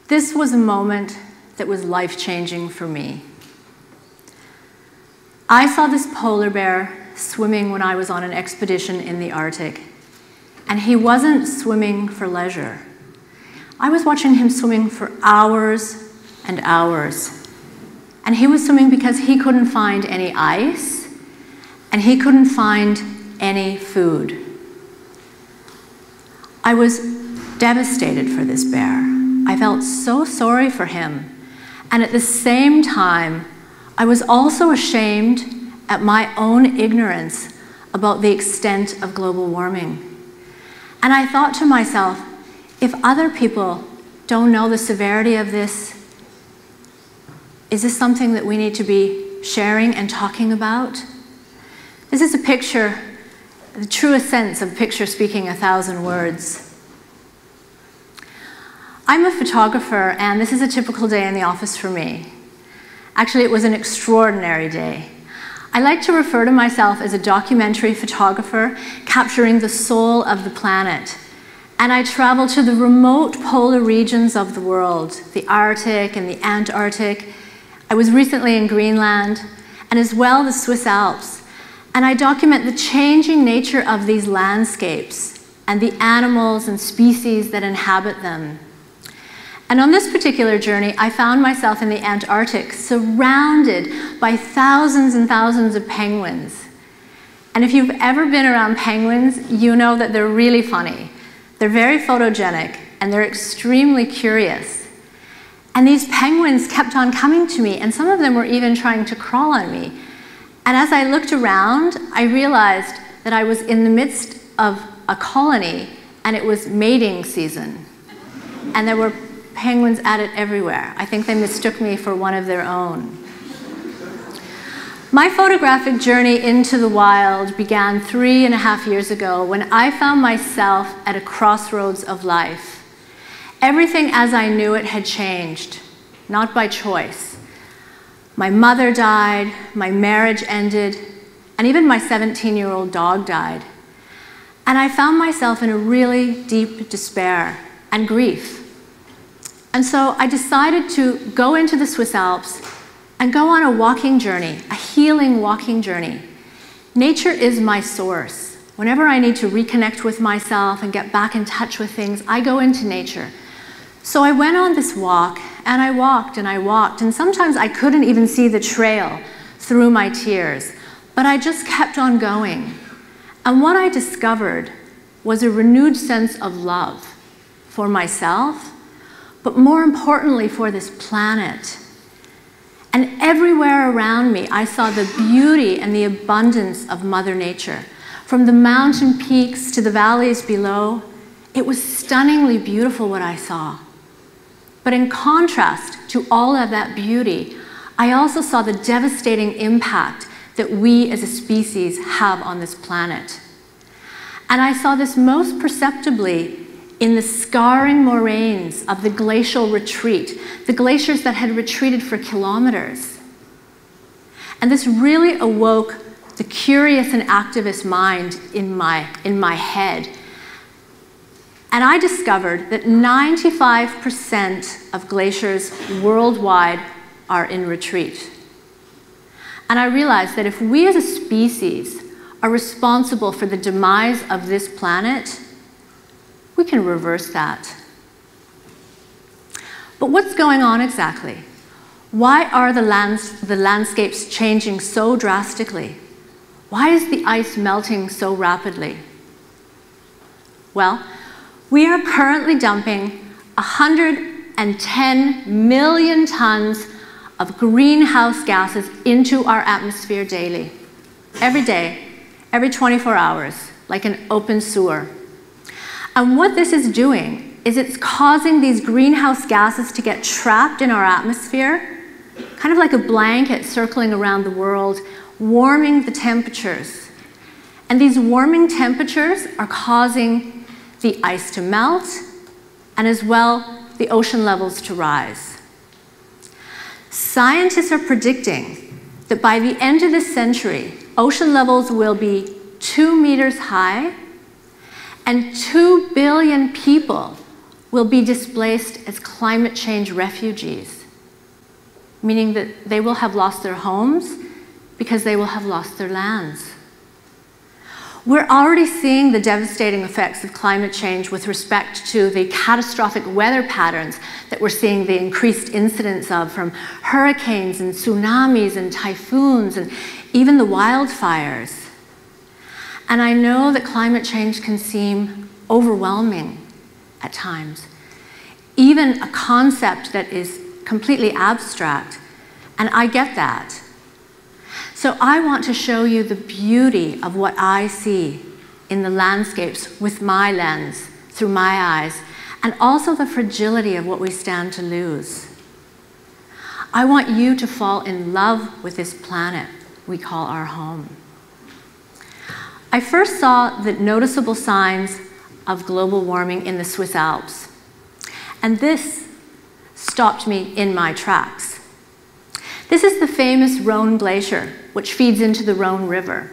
This was a moment that was life-changing for me. I saw this polar bear swimming when I was on an expedition in the Arctic, and he wasn't swimming for leisure. I was watching him swimming for hours and hours. And he was swimming because he couldn't find any ice, and he couldn't find any food. I was devastated for this bear. I felt so sorry for him. And at the same time, I was also ashamed at my own ignorance about the extent of global warming. And I thought to myself, if other people don't know the severity of this, is this something that we need to be sharing and talking about? This is a picture, the truest sense of a picture speaking 1,000 words. I'm a photographer, and this is a typical day in the office for me. Actually, it was an extraordinary day. I like to refer to myself as a documentary photographer capturing the soul of the planet. And I travel to the remote polar regions of the world, the Arctic and the Antarctic. I was recently in Greenland, and as well the Swiss Alps. And I document the changing nature of these landscapes and the animals and species that inhabit them. And on this particular journey, I found myself in the Antarctic, surrounded by thousands and thousands of penguins. And if you've ever been around penguins, you know that they're really funny. They're very photogenic, and they're extremely curious. And these penguins kept on coming to me, and some of them were even trying to crawl on me. And as I looked around, I realized that I was in the midst of a colony, and it was mating season. And there were penguins at it everywhere. I think they mistook me for one of their own. My photographic journey into the wild began 3.5 years ago when I found myself at a crossroads of life. Everything as I knew it had changed, not by choice. My mother died, my marriage ended, and even my 17-year-old dog died. And I found myself in a really deep despair and grief. And so I decided to go into the Swiss Alps and go on a walking journey, a healing walking journey. Nature is my source. Whenever I need to reconnect with myself and get back in touch with things, I go into nature. So I went on this walk, and I walked and I walked, and sometimes I couldn't even see the trail through my tears, but I just kept on going. And what I discovered was a renewed sense of love for myself, but more importantly for this planet. And everywhere around me, I saw the beauty and the abundance of Mother Nature. From the mountain peaks to the valleys below, it was stunningly beautiful what I saw. But in contrast to all of that beauty, I also saw the devastating impact that we as a species have on this planet. And I saw this most perceptibly in the scarring moraines of the glacial retreat, the glaciers that had retreated for kilometers. And this really awoke the curious and activist mind in my head. And I discovered that 95% of glaciers worldwide are in retreat. And I realized that if we as a species are responsible for the demise of this planet, we can reverse that. But what's going on exactly? Why are the landscapes changing so drastically? Why is the ice melting so rapidly? Well, we are currently dumping 110 million tons of greenhouse gases into our atmosphere daily. Every day, every 24 hours, like an open sewer. And what this is doing is it's causing these greenhouse gases to get trapped in our atmosphere, kind of like a blanket circling around the world, warming the temperatures. And these warming temperatures are causing the ice to melt, and as well, the ocean levels to rise. Scientists are predicting that by the end of this century, ocean levels will be 2 meters high, and 2 billion people will be displaced as climate change refugees, meaning that they will have lost their homes because they will have lost their lands. We're already seeing the devastating effects of climate change with respect to the catastrophic weather patterns that we're seeing the increased incidence of, from hurricanes and tsunamis and typhoons and even the wildfires. And I know that climate change can seem overwhelming at times, even a concept that is completely abstract, and I get that. So I want to show you the beauty of what I see in the landscapes with my lens, through my eyes, and also the fragility of what we stand to lose. I want you to fall in love with this planet we call our home. I first saw the noticeable signs of global warming in the Swiss Alps, and this stopped me in my tracks. This is the famous Rhone Glacier, which feeds into the Rhone River.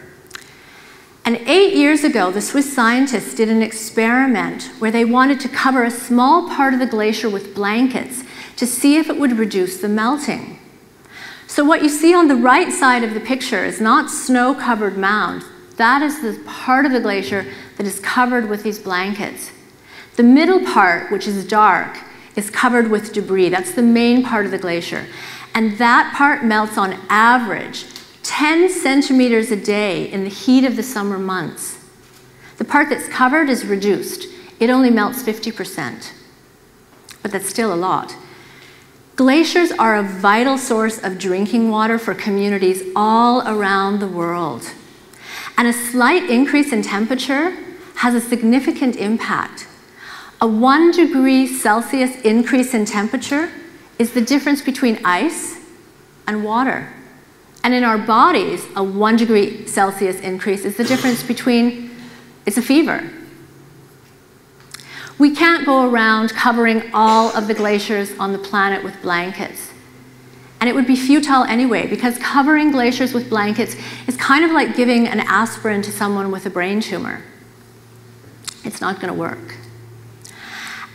And 8 years ago, the Swiss scientists did an experiment where they wanted to cover a small part of the glacier with blankets to see if it would reduce the melting. So what you see on the right side of the picture is not snow-covered mound. That is the part of the glacier that is covered with these blankets. The middle part, which is dark, is covered with debris. That's the main part of the glacier. And that part melts on average 10 centimeters a day in the heat of the summer months. The part that's covered is reduced. It only melts 50%, but that's still a lot. Glaciers are a vital source of drinking water for communities all around the world. And a slight increase in temperature has a significant impact. A 1 degree Celsius increase in temperature is the difference between ice and water. And in our bodies, a 1 degree Celsius increase is the difference between, it's a fever. We can't go around covering all of the glaciers on the planet with blankets. And it would be futile anyway, because covering glaciers with blankets is kind of like giving an aspirin to someone with a brain tumor. It's not going to work.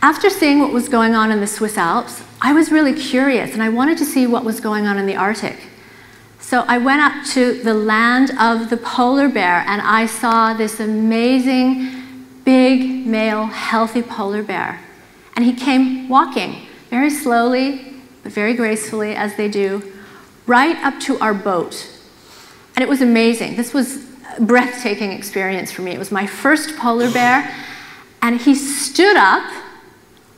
After seeing what was going on in the Swiss Alps, I was really curious, and I wanted to see what was going on in the Arctic. So I went up to the land of the polar bear, and I saw this amazing, big, male, healthy polar bear. And he came walking very slowly, but very gracefully, as they do, right up to our boat. And it was amazing. This was a breathtaking experience for me. It was my first polar bear, and he stood up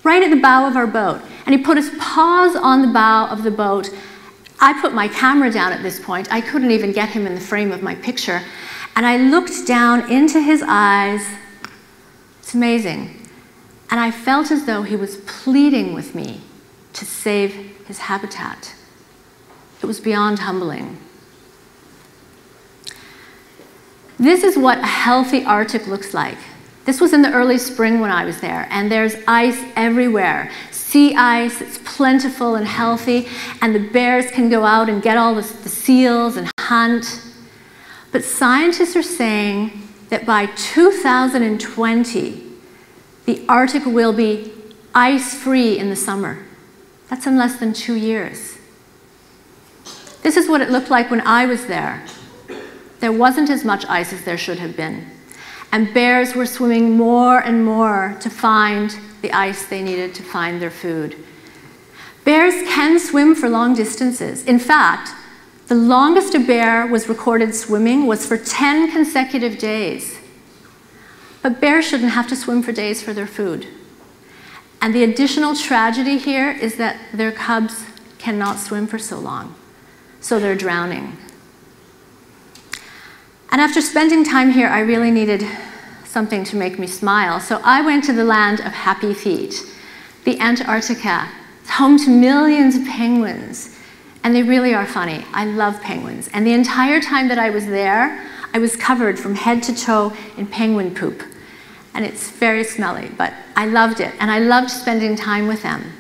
right at the bow of our boat. And he put his paws on the bow of the boat. I put my camera down at this point. I couldn't even get him in the frame of my picture. And I looked down into his eyes. It's amazing. And I felt as though he was pleading with me to save his habitat. It was beyond humbling. This is what a healthy Arctic looks like. This was in the early spring when I was there, and there's ice everywhere. Sea ice, it's plentiful and healthy, and the bears can go out and get all the seals and hunt. But scientists are saying that by 2020, the Arctic will be ice-free in the summer. That's in less than 2 years. This is what it looked like when I was there. There wasn't as much ice as there should have been. And bears were swimming more and more to find the ice they needed to find their food. Bears can swim for long distances. In fact, the longest a bear was recorded swimming was for 10 consecutive days. But bears shouldn't have to swim for days for their food. And the additional tragedy here is that their cubs cannot swim for so long, so they're drowning. And after spending time here, I really needed something to make me smile. So I went to the land of happy feet, the Antarctica. It's home to millions of penguins, and they really are funny. I love penguins. And the entire time that I was there, I was covered from head to toe in penguin poop. And it's very smelly, but I loved it, and I loved spending time with them.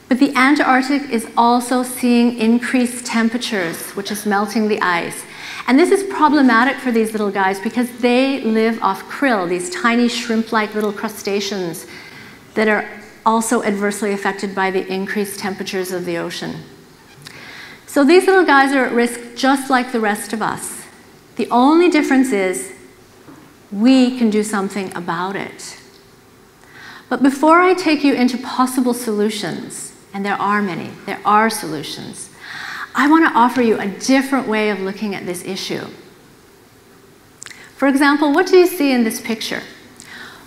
But the Antarctic is also seeing increased temperatures, which is melting the ice. And this is problematic for these little guys because they live off krill, these tiny shrimp-like little crustaceans that are also adversely affected by the increased temperatures of the ocean. So these little guys are at risk just like the rest of us. The only difference is we can do something about it. But before I take you into possible solutions, and there are many, there are solutions, I want to offer you a different way of looking at this issue. For example, what do you see in this picture?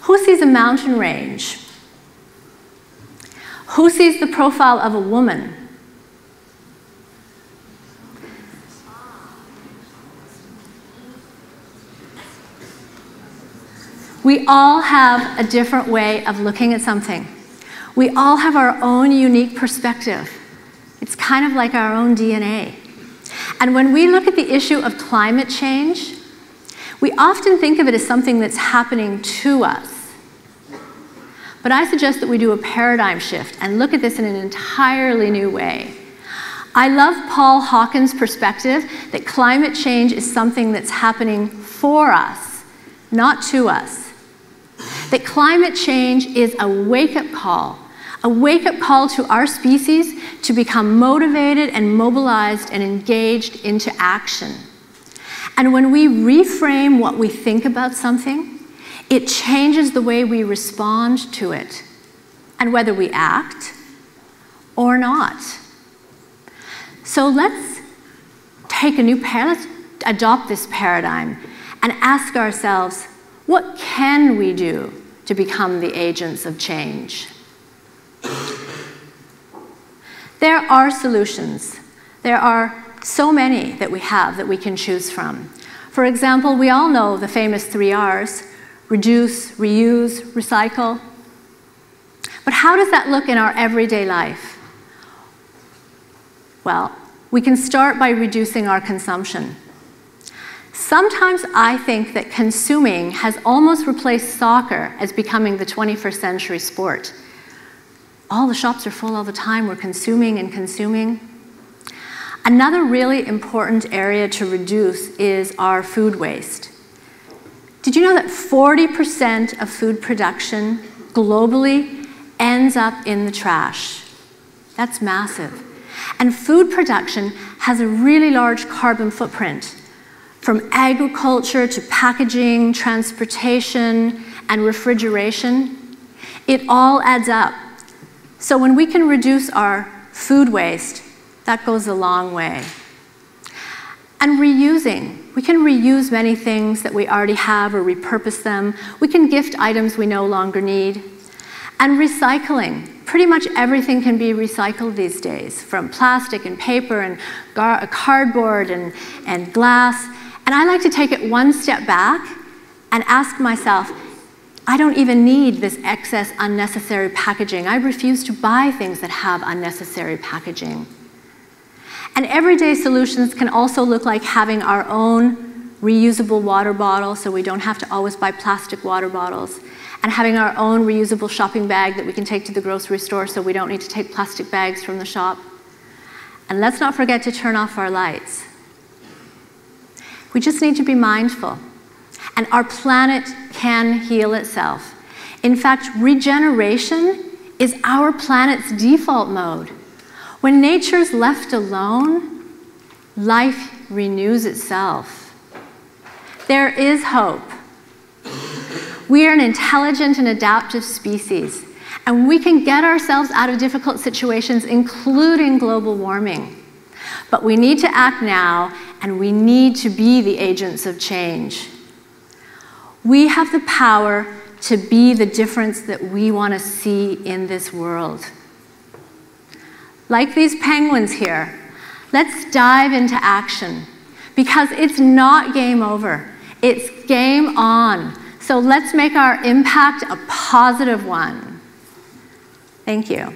Who sees a mountain range? Who sees the profile of a woman? We all have a different way of looking at something. We all have our own unique perspective. It's kind of like our own DNA. And when we look at the issue of climate change, we often think of it as something that's happening to us. But I suggest that we do a paradigm shift and look at this in an entirely new way. I love Paul Hawken's perspective that climate change is something that's happening for us, not to us. That climate change is a wake-up call to our species to become motivated and mobilized and engaged into action. And when we reframe what we think about something, it changes the way we respond to it, and whether we act or not. So let's adopt this paradigm and ask ourselves, what can we do to become the agents of change? There are solutions. There are so many that we have that we can choose from. For example, we all know the famous 3 R's: reduce, reuse, recycle. But how does that look in our everyday life? Well, we can start by reducing our consumption. Sometimes I think that consuming has almost replaced soccer as becoming the 21st century sport. All the shops are full all the time. We're consuming and consuming. Another really important area to reduce is our food waste. Did you know that 40% of food production globally ends up in the trash? That's massive. And food production has a really large carbon footprint. From agriculture to packaging, transportation, and refrigeration, it all adds up. So when we can reduce our food waste, that goes a long way. And reusing. We can reuse many things that we already have or repurpose them. We can gift items we no longer need. And recycling. Pretty much everything can be recycled these days, from plastic and paper and cardboard and glass. And I like to take it one step back and ask myself, I don't even need this excess unnecessary packaging. I refuse to buy things that have unnecessary packaging. And everyday solutions can also look like having our own reusable water bottle so we don't have to always buy plastic water bottles, and having our own reusable shopping bag that we can take to the grocery store so we don't need to take plastic bags from the shop. And let's not forget to turn off our lights. We just need to be mindful. And our planet can heal itself. In fact, regeneration is our planet's default mode. When nature's left alone, life renews itself. There is hope. We are an intelligent and adaptive species, and we can get ourselves out of difficult situations, including global warming. But we need to act now, and we need to be the agents of change. We have the power to be the difference that we want to see in this world. Like these penguins here, let's dive into action, because it's not game over. It's game on. So let's make our impact a positive one. Thank you.